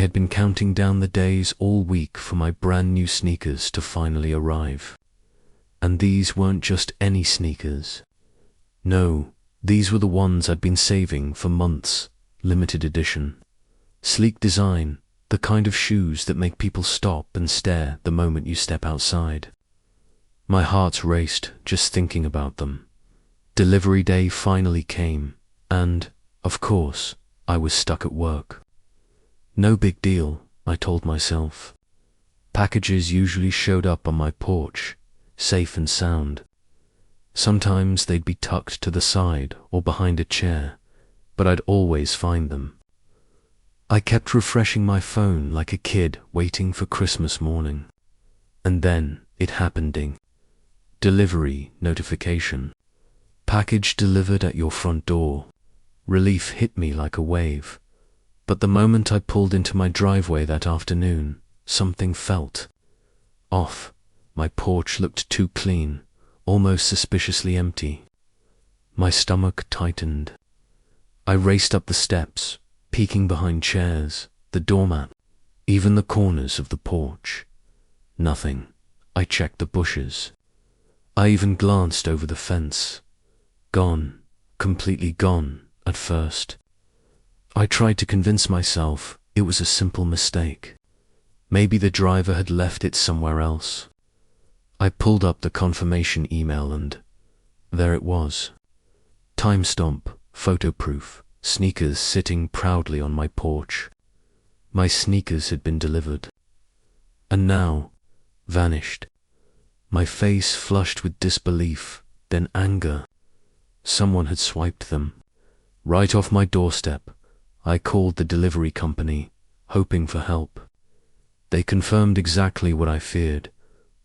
had been counting down the days all week for my brand new sneakers to finally arrive. And these weren't just any sneakers. No, these were the ones I'd been saving for months, limited edition. Sleek design, the kind of shoes that make people stop and stare the moment you step outside. My heart raced just thinking about them. Delivery day finally came, and, of course, I was stuck at work. No big deal, I told myself. Packages usually showed up on my porch, safe and sound. Sometimes they'd be tucked to the side or behind a chair, but I'd always find them. I kept refreshing my phone like a kid waiting for Christmas morning. And then it happened. Ding. Delivery notification. Package delivered at your front door. Relief hit me like a wave. But the moment I pulled into my driveway that afternoon, something felt off. My porch looked too clean, almost suspiciously empty. My stomach tightened. I raced up the steps, peeking behind chairs, the doormat, even the corners of the porch. Nothing. I checked the bushes. I even glanced over the fence. Gone, completely gone, at first. I tried to convince myself it was a simple mistake. Maybe the driver had left it somewhere else. I pulled up the confirmation email and there it was. Timestamp, photo proof, sneakers sitting proudly on my porch. My sneakers had been delivered. And now, vanished. My face flushed with disbelief, then anger. Someone had swiped them. Right off my doorstep, I called the delivery company, hoping for help. They confirmed exactly what I feared.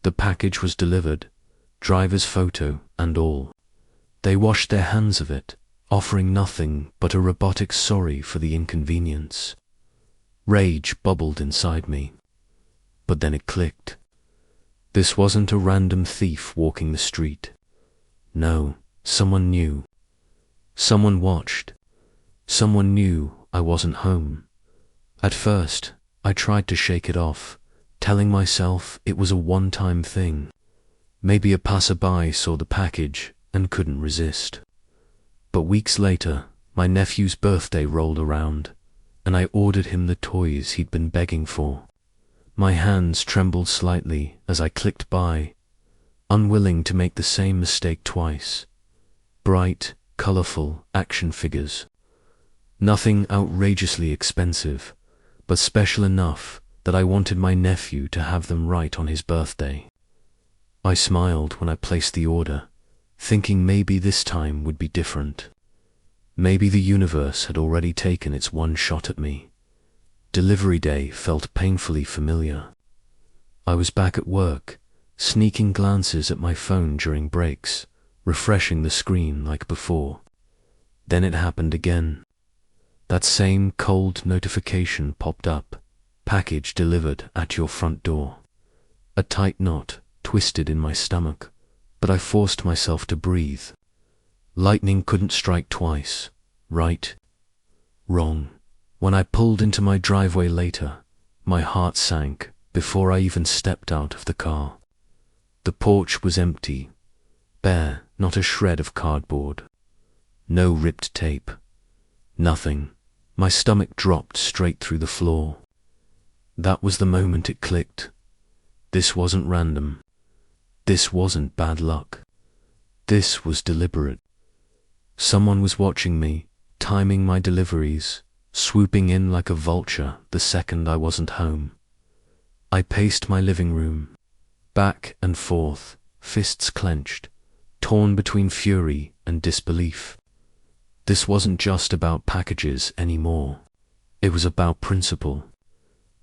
The package was delivered, driver's photo and all. They washed their hands of it, offering nothing but a robotic sorry for the inconvenience. Rage bubbled inside me. But then it clicked. This wasn't a random thief walking the street. No, someone knew. Someone watched. Someone knew I wasn't home. At first, I tried to shake it off, telling myself it was a one-time thing. Maybe a passerby saw the package and couldn't resist. But weeks later, my nephew's birthday rolled around, and I ordered him the toys he'd been begging for. My hands trembled slightly as I clicked buy, unwilling to make the same mistake twice. Bright, colorful action figures. Nothing outrageously expensive, but special enough that I wanted my nephew to have them right on his birthday. I smiled when I placed the order, thinking maybe this time would be different. Maybe the universe had already taken its one shot at me. Delivery day felt painfully familiar. I was back at work, sneaking glances at my phone during breaks, refreshing the screen like before. Then it happened again. That same cold notification popped up. Package delivered at your front door. A tight knot twisted in my stomach, but I forced myself to breathe. Lightning couldn't strike twice. Right. Wrong. When I pulled into my driveway later, my heart sank before I even stepped out of the car. The porch was empty, bare, not a shred of cardboard. No ripped tape. Nothing. My stomach dropped straight through the floor. That was the moment it clicked. This wasn't random. This wasn't bad luck. This was deliberate. Someone was watching me, timing my deliveries, swooping in like a vulture the second I wasn't home. I paced my living room, back and forth, fists clenched, torn between fury and disbelief. This wasn't just about packages anymore. It was about principle.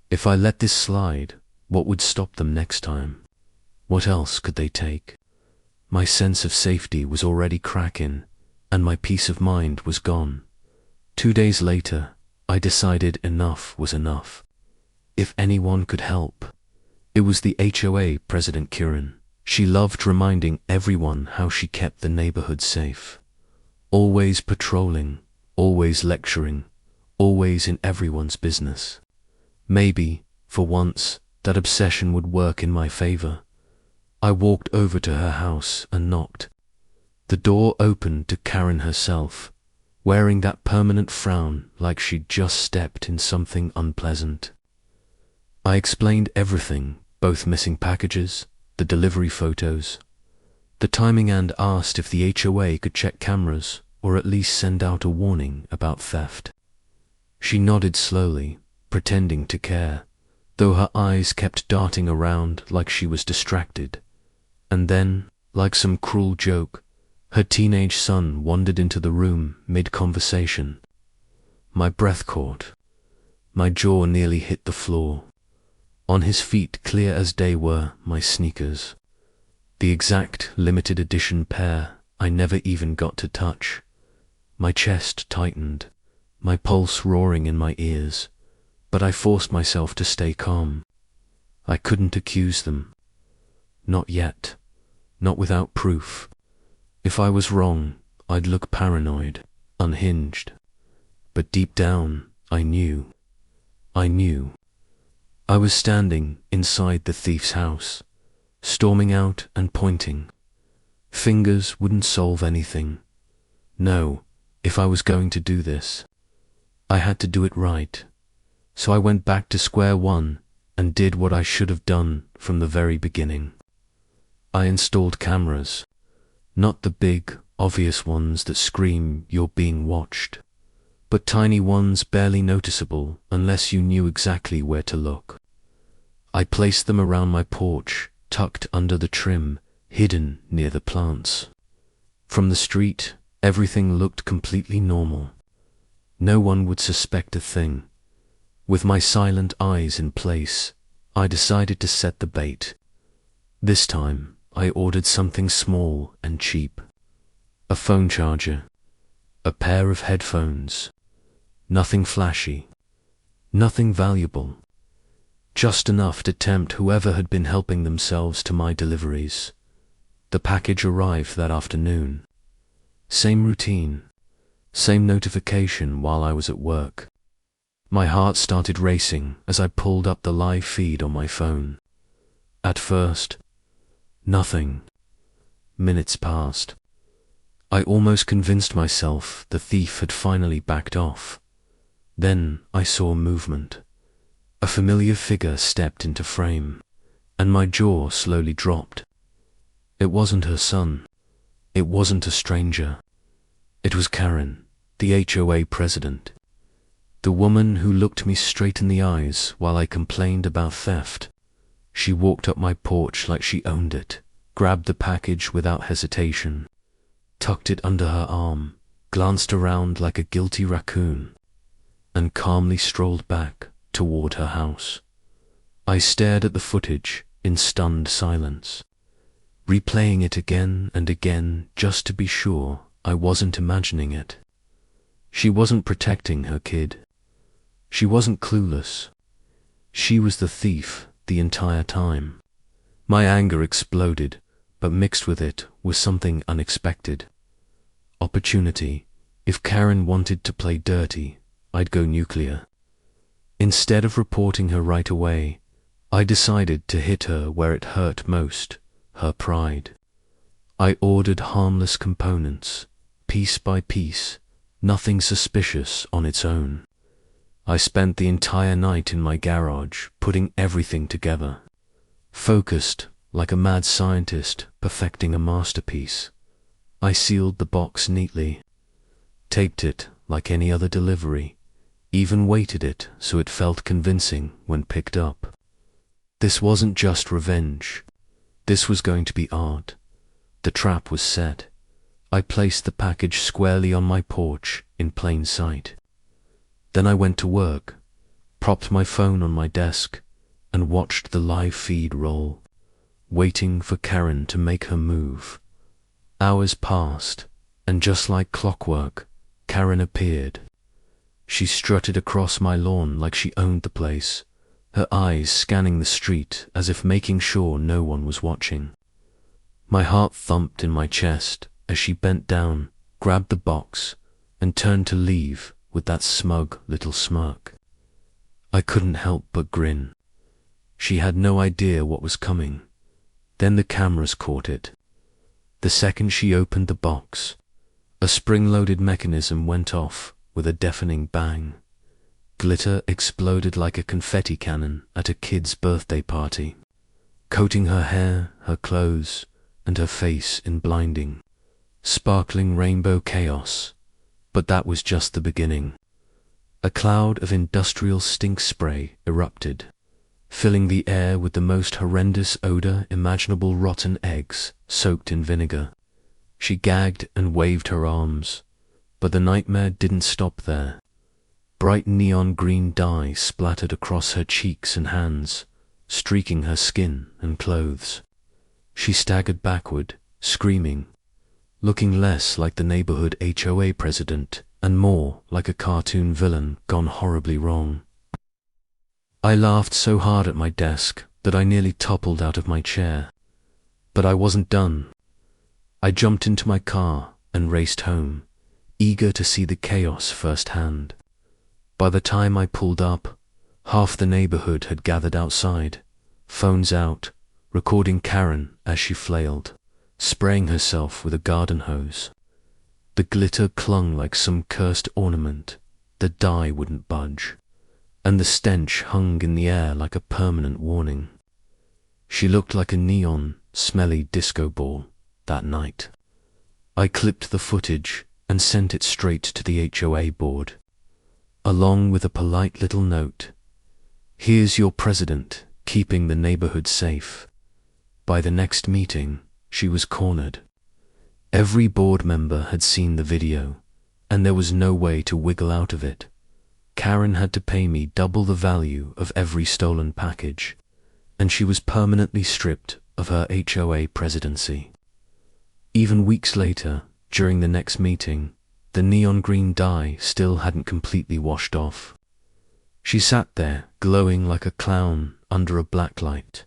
If I let this slide, what would stop them next time? What else could they take? My sense of safety was already cracking, and my peace of mind was gone. 2 days later, I decided enough was enough. If anyone could help, it was the HOA President Karen. She loved reminding everyone how she kept the neighborhood safe. Always patrolling, always lecturing, always in everyone's business. Maybe, for once, that obsession would work in my favor. I walked over to her house and knocked. The door opened to Karen herself, wearing that permanent frown like she'd just stepped in something unpleasant. I explained everything, both missing packages, the delivery photos, the timing, and asked if the HOA could check cameras or at least send out a warning about theft. She nodded slowly, pretending to care, though her eyes kept darting around like she was distracted. And then, like some cruel joke, her teenage son wandered into the room mid-conversation. My breath caught. My jaw nearly hit the floor. On his feet, clear as day, were my sneakers. The exact limited edition pair I never even got to touch. My chest tightened, my pulse roaring in my ears, but I forced myself to stay calm. I couldn't accuse them. Not yet. Not without proof. If I was wrong, I'd look paranoid, unhinged. But deep down, I knew. I was standing inside the thief's house, storming out and pointing. Fingers wouldn't solve anything. No, if I was going to do this, I had to do it right. So I went back to square one and did what I should have done from the very beginning. I installed cameras, not the big, obvious ones that scream you're being watched, but tiny ones barely noticeable unless you knew exactly where to look. I placed them around my porch, tucked under the trim, hidden near the plants. From the street, everything looked completely normal. No one would suspect a thing. With my silent eyes in place, I decided to set the bait. This time, I ordered something small and cheap. A phone charger, a pair of headphones. Nothing flashy, nothing valuable. Just enough to tempt whoever had been helping themselves to my deliveries. The package arrived that afternoon. Same routine, same notification while I was at work. My heart started racing as I pulled up the live feed on my phone. At first, nothing. Minutes passed. I almost convinced myself the thief had finally backed off. Then I saw movement. A familiar figure stepped into frame, and my jaw slowly dropped. It wasn't her son. It wasn't a stranger. It was Karen, the HOA president. The woman who looked me straight in the eyes while I complained about theft. She walked up my porch like she owned it, grabbed the package without hesitation, tucked it under her arm, glanced around like a guilty raccoon, and calmly strolled back toward her house. I stared at the footage in stunned silence, replaying it again and again just to be sure I wasn't imagining it. She wasn't protecting her kid. She wasn't clueless. She was the thief the entire time. My anger exploded, but mixed with it was something unexpected. Opportunity. If Karen wanted to play dirty, I'd go nuclear. Instead of reporting her right away, I decided to hit her where it hurt most, her pride. I ordered harmless components, piece by piece, nothing suspicious on its own. I spent the entire night in my garage, putting everything together, focused like a mad scientist perfecting a masterpiece. I sealed the box neatly, taped it like any other delivery, even weighted it so it felt convincing when picked up. This wasn't just revenge. This was going to be art. The trap was set. I placed the package squarely on my porch in plain sight. Then I went to work, propped my phone on my desk, and watched the live feed roll, waiting for Karen to make her move. Hours passed, and just like clockwork, Karen appeared. She strutted across my lawn like she owned the place, her eyes scanning the street as if making sure no one was watching. My heart thumped in my chest as she bent down, grabbed the box, and turned to leave with that smug little smirk. I couldn't help but grin. She had no idea what was coming. Then the cameras caught it. The second she opened the box, a spring-loaded mechanism went off with a deafening bang. Glitter exploded like a confetti cannon at a kid's birthday party, coating her hair, her clothes, and her face in blinding, sparkling rainbow chaos. But that was just the beginning. A cloud of industrial stink spray erupted, filling the air with the most horrendous odor imaginable: rotten eggs soaked in vinegar. She gagged and waved her arms, but the nightmare didn't stop there. Bright neon green dye splattered across her cheeks and hands, streaking her skin and clothes. She staggered backward, screaming, looking less like the neighborhood HOA president and more like a cartoon villain gone horribly wrong. I laughed so hard at my desk that I nearly toppled out of my chair. But I wasn't done. I jumped into my car and raced home, eager to see the chaos firsthand. By the time I pulled up, half the neighborhood had gathered outside, phones out, recording Karen as she flailed, spraying herself with a garden hose. The glitter clung like some cursed ornament, the dye wouldn't budge, and the stench hung in the air like a permanent warning. She looked like a neon, smelly disco ball that night. I clipped the footage and sent it straight to the HOA board, along with a polite little note. Here's your president, keeping the neighborhood safe. By the next meeting, she was cornered. Every board member had seen the video, and there was no way to wiggle out of it. Karen had to pay me double the value of every stolen package, and she was permanently stripped of her HOA presidency. Even weeks later, during the next meeting, the neon green dye still hadn't completely washed off. She sat there, glowing like a clown under a black light,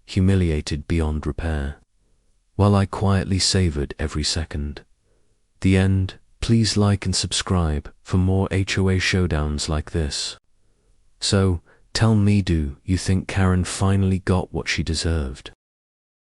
humiliated beyond repair, while I quietly savored every second. The end. Please like and subscribe for more HOA showdowns like this. So, tell me, do you think Karen finally got what she deserved?